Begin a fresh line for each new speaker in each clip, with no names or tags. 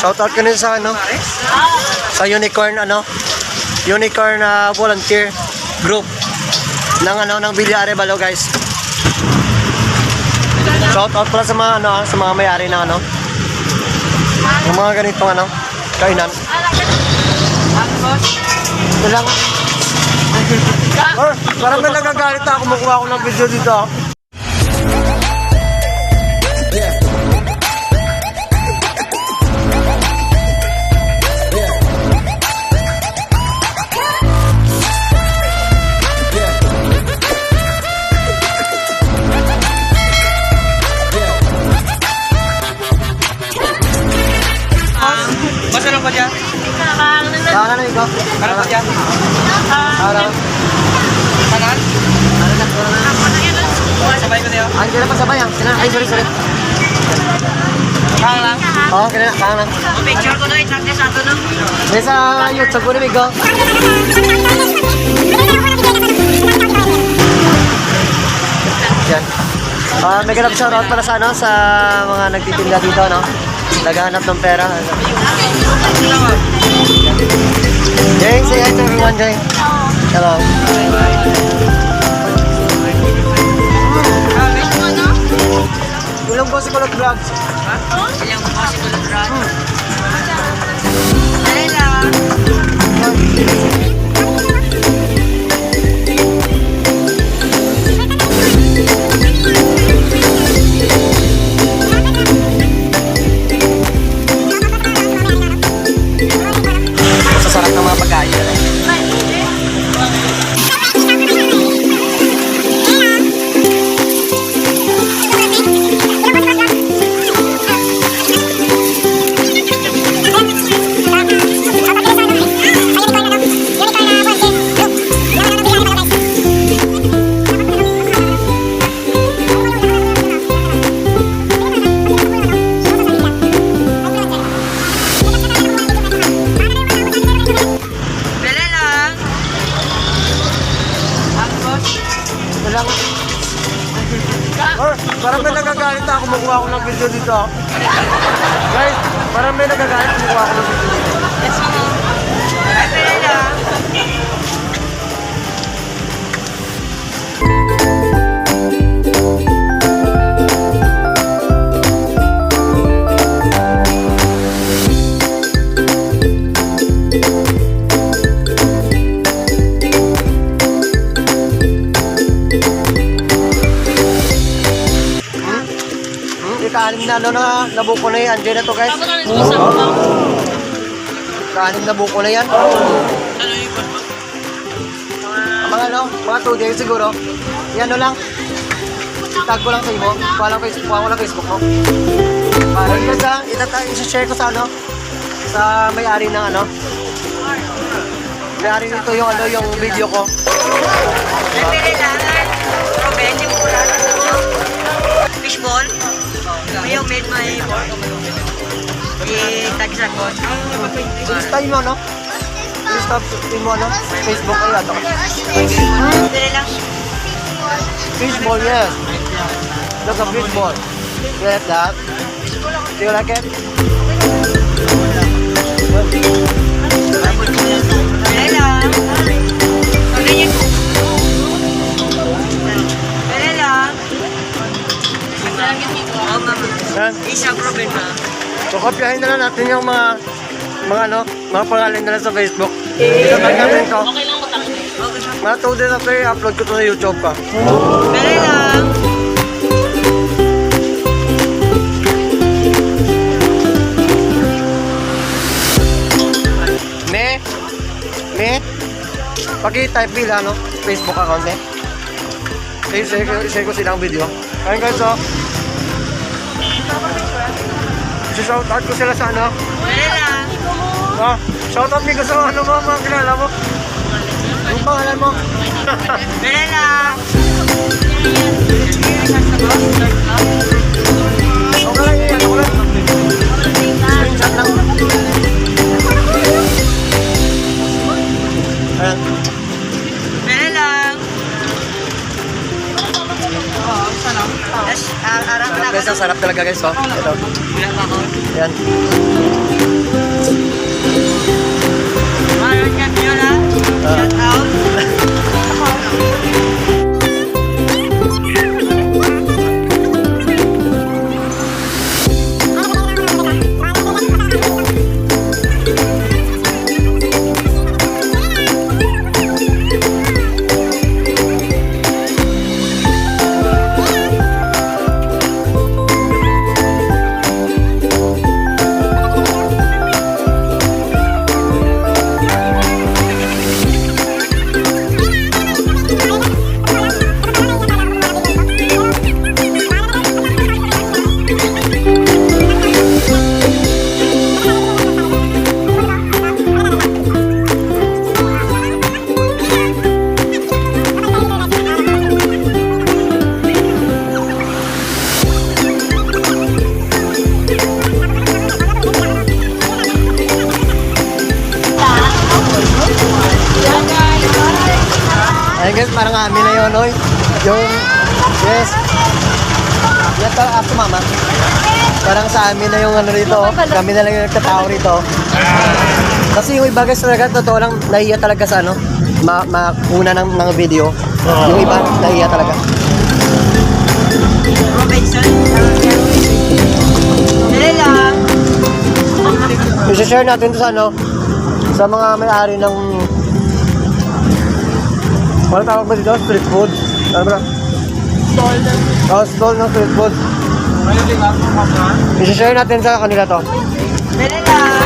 Shoutout ka rin sa ano? Sa Unicorn Unicorn volunteer group ng ng Villa Arevalo, guys. Shoutout pala sa mga sa mga may-ari ng yung mga ganitong kainan. Ito lang. Parang may nagagalit ako, kumukuha ako ng video dito.
Basta lang pa dyan?
Kanan na ikaw.
Kanan pa dyan?
Kanan.
Kanan? Sabay ko niyo?
Ay, kailan pa sabay ah. Ay, sorry.
Kanan lang?
Oo, kanan lang.
Picture ko na, isakti sa ito no?
May sa YouTube ko na, Migo. Yan. May ganap shoutout pala sa sa mga nagtitinda dito, naghahanap ng pera. Jeng, say hi to everyone, Jeng. Hello. Ilang po si Kulot Vlogs?
Ha? Ilang po si Kulot Vlogs?
Masasarap ng mga pagkain. Parang may nagagalit ako, kumukuha ako ng video dito. Guys, parang may nagagalit, kumukuha ako ng video dito.
Yes, ma'am. Ay, pwede lang.
Kaanim na nabuko na yan. Andiyan na to, guys. Kaanim na buko na yan. Mga 2 days siguro. Yan lang. Tag ko lang sa imo. Kuha ko lang Facebook mo. Para i-share ko sa sa may-ari ng may-ari nito yung yung video ko.
Pwede lang. Robin, yung mura. Fishball. Ayaw made my pork. I-tag-sakot.
Style mo, Style mo, Facebook ay ato.
Pwede lang.
Fishball, yes. Look at fishball. You like that? Do you like it?
Pwede lang. Pwede lang. Oh, mama.
Yan.
Isang problema.
So, kopyahin na lang natin yung mga pangalan nila sa Facebook. Isang natin to.
Okay lang matakot.
Mga 2 days after, i-upload ko to sa YouTube pa.
Pwede lang.
Paki-type nila, Facebook account i-share ko silang video. Ayun guys, shoutout ko sila sa
Pwede lang.
shoutout ko sa mga kilala mo. Yung pangalan mo.
Pwede lang.
Okay lang yan, ako lang. Screenshot lang. Ayan.
Pwede lang. Oo, sarap. Yes, arap na.
Guys, ang sarap talaga guys, Ito.
Wala pa ako.
Ayan. amin na yun, oy. Yung, yes. Yan talaga ako, mama. Parang sa amin na yung ano rito, oh. Kami na lang yung nagtatao rito. Kasi yung iba guys talaga, totoo lang, nahiya talaga sa ano, makuna ng video. Yung iba, nahiya talaga.
Robinson. Dali lang.
I-share natin to sa ano, sa mga may-ari ng, ano tawag ba dito? Street food? Ano ba? Stall ng street food. I-share natin sa kanila to.
Dali lang.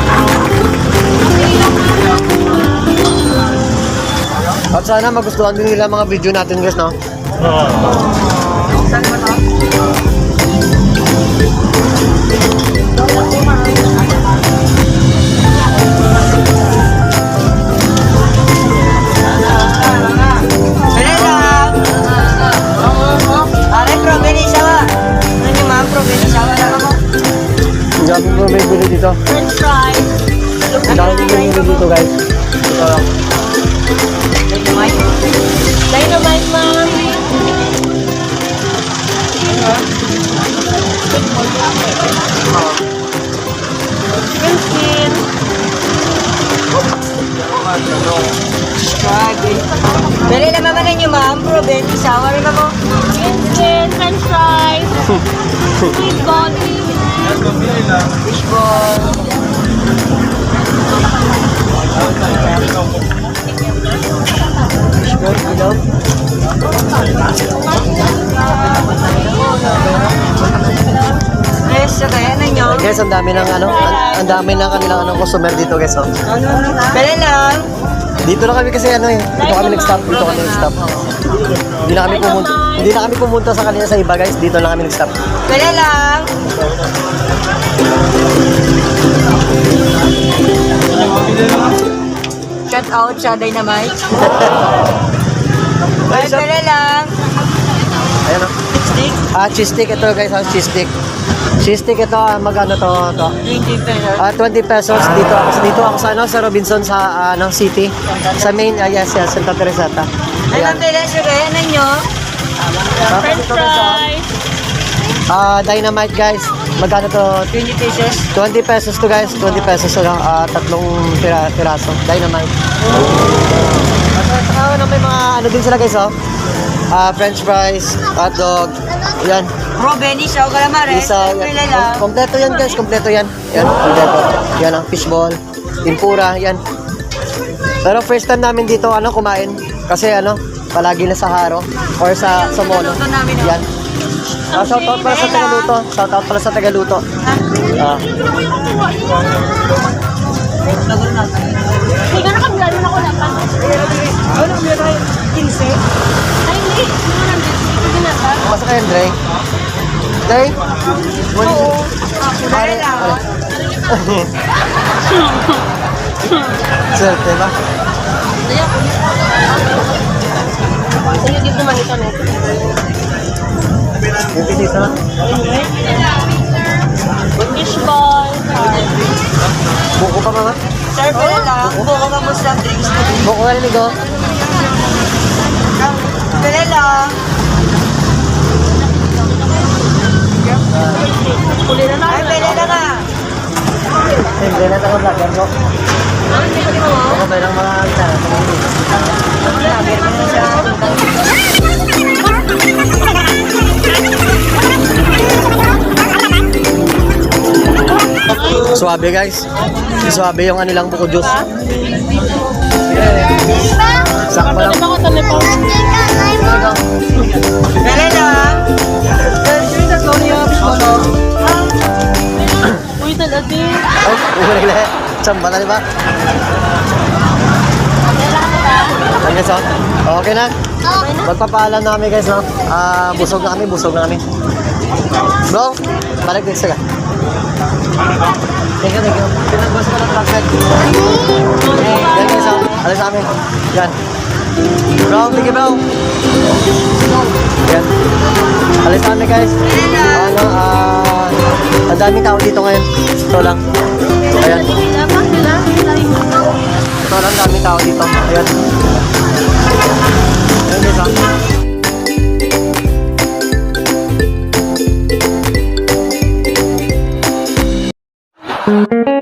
At sana magustuhan din nila mga video natin guys, no?
Saan ba to? Dali lang. Are, probinsya ba? Ano yung mga probinsya ba lang ako?
Ang dami mo may bili dito.
French fries.
Ang dami mo may bili dito guys. Ito lang.
Dynamite, ma'am. Chicken skin. Bili naman man ninyo, ma'am. Province, sour na mo.
Chicken skin, french fries, sweet ball.
Fishball. Fishball, ilaw. Yes, okay, ano nyo?
Guys, ang dami ng ano, ang dami ng kanilang anong customer dito guys, oh.
Bili lang.
Dito na kami kasi ano eh. Dito kami nag-stop, dito kami nag-stop. Hindi na kami pumunta sa kanila sa iba guys. Dito na kami nag-stop.
Bili lang. Shout out sa Dynamite. Ay, bili lang.
Ayan oh.
Stick.
Cheese stick ito guys, cheese stick. Cheese stick ito, magkano to?
20 pesos.
20 pesos dito ako sa ano sa Robinson sa ano City. Sa main, yes, Santa Teresita.
Ay,
Ayan.
mabili siya ano nyo?
Tapos
French
ito guys,
fries.
Dynamite guys. Magkano to?
20 pesos.
20 pesos to guys, 20 pesos to lang, tatlong piraso, dynamite. At saka ano, may mga ano din sila guys, oh. French fries, hot dog, yan.
Robin, isaw, calamari.
Isa,
Bili
yan.
lang.
Kompleto yan guys, kompleto yan. Yan, kompleto. Yan ang fishball, impura, yan. Pero first time namin dito ano kumain kasi ano, palagi na sa Haro or sa Mono. Yan. Shoutout pala sa Tagaluto. Shoutout pala sa Tagaluto.
Ay, gano'n kami gano'n ako na pa.
Ano, meron 15?
Ay, hindi. Hindi mo nandito. Hindi na pa.
Masa kayo, Dre? Dre?
Oo. Bili lang.
Swerte ba?
Sa'yo dito man ito, no?
Yung pinisa?
Fishball.
Buko pa mga?
Sir, bili lang. Buko ka mo sa drinks.
Buko ka rin ito.
Bili lang. Ay, bili na nga.
Hindi na ako vlogger ko. Ako ba lang mga sana sa mga
Vlogger mo na siya.
Suabe guys. Suabe yung anilang buko juice. Sakto lang.
Ako sa lipaw.
Bili lang.
Uy, talaga.
Ay, ulit. Samba na diba? Okay guys, oh. Okay na? Magpapaalam na kami guys, no? Busog na kami. Bro, balik din sila. Thank you. Pinag-boss ko ng traffic. Yan guys, oh. Alis sa amin. Yan. Bro, thank you bro. Yan. Alis sa amin guys. Ano, ang daming tao dito ngayon. Ito lang. Ayan. Ito lang, daming tao dito. Ayan. Ayan guys, oh. Bye.